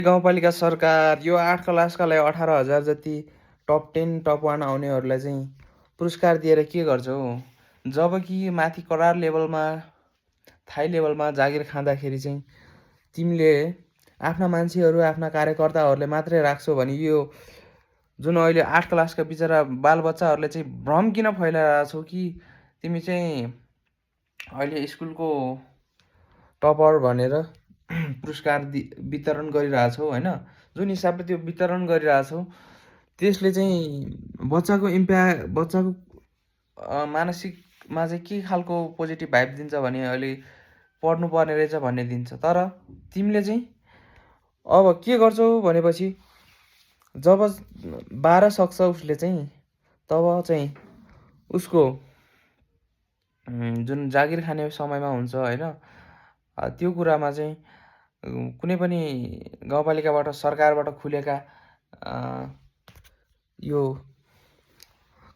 गाउँपालिका सरकार यो 8 क्लासकालाई 18,000 जति टप 10 टप 1 आउनेहरूलाई चाहिँ पुरस्कार दिएर के गर्छ हो? जब कि माथि करार लेभलमा थाई लेभलमा जागिर खाँदाखेरि चाहिँ तिमीले आफ्ना मान्छेहरू आफ्ना कार्यकर्ताहरूले मात्रै राख्छौ भने यो जुन अहिले 8 क्लासका बिचरा बालबच्चाहरूले चाहिँ भ्रम किन फैलाइरहेछौ कि तिमी चाहिँ अहिले स्कुलको टपर भनेर पुरस्कार वितरण गरिरहेछौ होइन? जुन हिसाबले त्यो वितरण गरिरहेछौ त्यसले चाहिँ बच्चाको मानसिकमा चाहिँ के खालको पोजिटिभ भाइब दिन्छ भने अहिले पढ्नुपर्ने रहेछ भन्ने दिन्छ। तर तिमीले चाहिँ अब के गर्छौ भनेपछि जब 12 सक्छ उसले चाहिँ तब चाहिँ उसको जुन जागिर खाने समयमा हुन्छ होइन? त्यो कुरामा चाहिँ कुनै पनि गाउँपालिकाबाट सरकारबाट खुलेका यो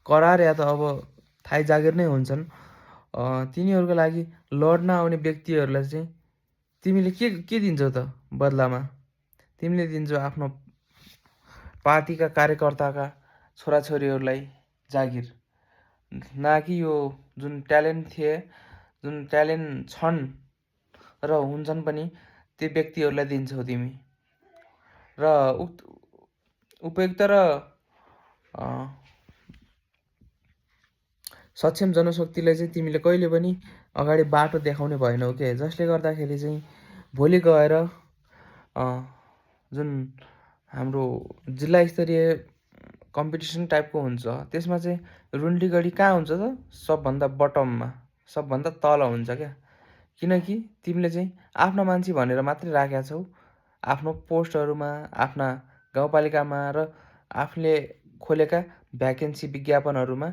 करार या त अब थाई जागिर नै हुन्छन्। तिनीहरूको लागि लड्न आउने व्यक्तिहरूलाई चाहिँ तिमीले के दिन्छौ त बदलामा? तिमीले दिन्छौ आफ्नो पार्टीका कार्यकर्ताका छोराछोरीहरूलाई जागिर, न कि यो जुन ट्यालेन्ट थिए, जुन ट्यालेन्ट छन् र हुन्छन् पनि त्यो व्यक्तिहरूलाई दिन्छौ तिमी। र उपयुक्त र सक्षम जनशक्तिलाई चाहिँ तिमीले कहिले पनि अगाडि बाटो देखाउने भएनौ के? जसले गर्दाखेरि चाहिँ भोलि गएर जुन हाम्रो जिल्ला स्तरीय कम्पिटिसन टाइपको हुन्छ त्यसमा चाहिँ रुन्डीगढी कहाँ हुन्छ त? सबभन्दा बटममा, सबभन्दा तल हुन्छ क्या। किनकि तिमीले चाहिँ आफ्नो मान्छे भनेर मात्रै राखेका छौ आफ्नो पोस्टहरूमा, आफ्ना गाउँपालिकामा र आफूले खोलेका भ्याकेन्सी विज्ञापनहरूमा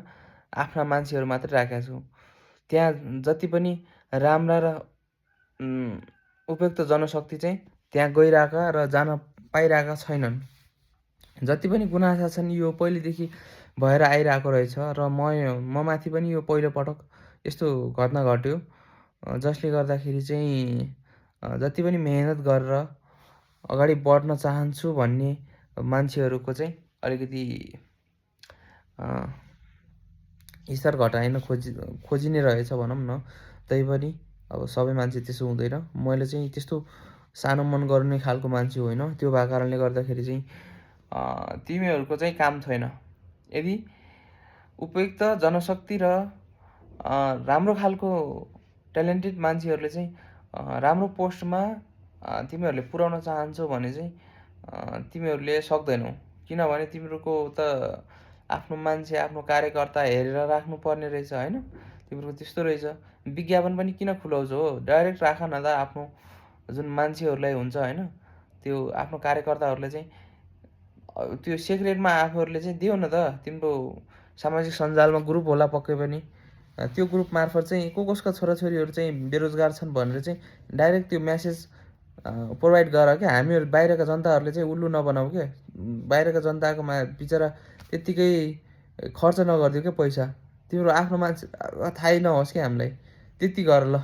आफ्ना मान्छेहरू मात्रै राखेका छौ। त्यहाँ जति पनि राम्रा र उपयुक्त जनशक्ति चाहिँ त्यहाँ गइरहेका र जान पाइरहेका छैनन्। जति पनि गुनासा छन् यो पहिलेदेखि भएर आइरहेको रहेछ र म माथि पनि यो पहिलोपटक यस्तो घटना घट्यो। जसले गर्दाखेरि चाहिँ जति पनि मेहनत गरेर अगाडि बढ्न चाहन्छु भन्ने मान्छेहरूको चाहिँ अलिकति स्तर घटाइन खोजिने रहेछ भनौँ न। तैपनि अब सबै मान्छे त्यसो हुँदैन। मैले चाहिँ त्यस्तो सानो मन गर्ने खालको मान्छे होइन। त्यो भएको कारणले गर्दाखेरि चाहिँ तिमीहरूको चाहिँ काम छैन। यदि उपयुक्त जनशक्ति र राम्रो खालको ट्यालेन्टेड मान्छेहरूले चाहिँ राम्रो पोस्टमा तिमीहरूले पुर्याउन चाहन्छौ भने चाहिँ तिमीहरूले सक्दैनौ। किनभने तिमीहरूको त आफ्नो मान्छे, आफ्नो कार्यकर्ता हेरेर राख्नुपर्ने रहेछ होइन? तिमीहरूको त्यस्तो रहेछ। विज्ञापन पनि किन खुलाउँछौ हो? डाइरेक्ट राख न त आफ्नो जुन मान्छेहरूलाई हुन्छ होइन? त्यो आफ्नो कार्यकर्ताहरूलाई चाहिँ त्यो सिक्रेटमा आफूहरूले चाहिँ देऊ न त। तिम्रो सामाजिक सञ्जालमा ग्रुप होला पक्कै पनि। त्यो ग्रुप मार्फत चाहिँ कसका छोराछोरीहरू चाहिँ बेरोजगार छन् भनेर चाहिँ डाइरेक्ट त्यो मेसेज प्रोभाइड गर क्या। हामीहरू बाहिरका जनताहरूले चाहिँ उल्लु नबनाऊ क्या। बाहिरका जनताको बिचरा त्यत्तिकै खर्च नगरिदिऊ क्या पैसा। तिम्रो आफ्नो मान्छे थाहै नहोस् क्या हामीलाई। त्यति गर ल।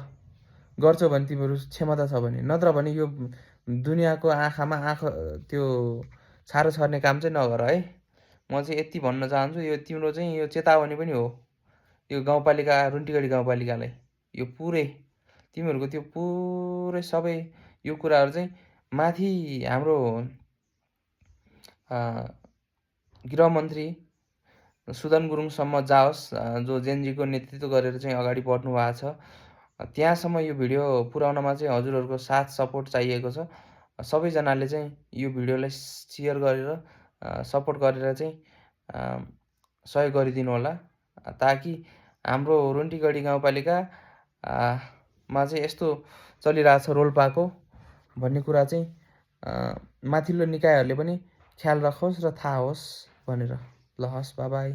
गर्छौ भने तिमीहरू क्षमता छ भने। नत्र भने यो दुनियाँको आँखामा त्यो छारो छर्ने काम चाहिँ नगर है। म चाहिँ यति भन्न चाहन्छु। यो तिम्रो चाहिँ यो चेतावनी पनि हो यो गाउँपालिका, रुन्टीगढी गाउँपालिकालाई। यो पुरै तिमीहरूको त्यो पुरै सबै यो कुराहरू चाहिँ माथि हाम्रो गृहमन्त्री सुदन गुरुङसम्म जाओस्, जो जेनजीको नेतृत्व गरेर चाहिँ अगाडि बढ्नु भएको छ। त्यहाँसम्म यो भिडियो पुर्याउनमा चाहिँ हजुरहरूको साथ सपोर्ट चाहिएको छ। सबैजनाले चाहिँ यो भिडियोलाई सेयर गरेर सपोर्ट गरेर चाहिँ सहयोग गरिदिनु होला, ताकि हाम्रो रुन्टीगढी गाउँपालिका मा चाहिँ यस्तो चलिरहेछ रोल्पाको भन्ने कुरा चाहिँ माथिल्लो निकायहरूले पनि ख्याल राखोस् र थाहा होस् भनेर। ल हस्, बाई बाई।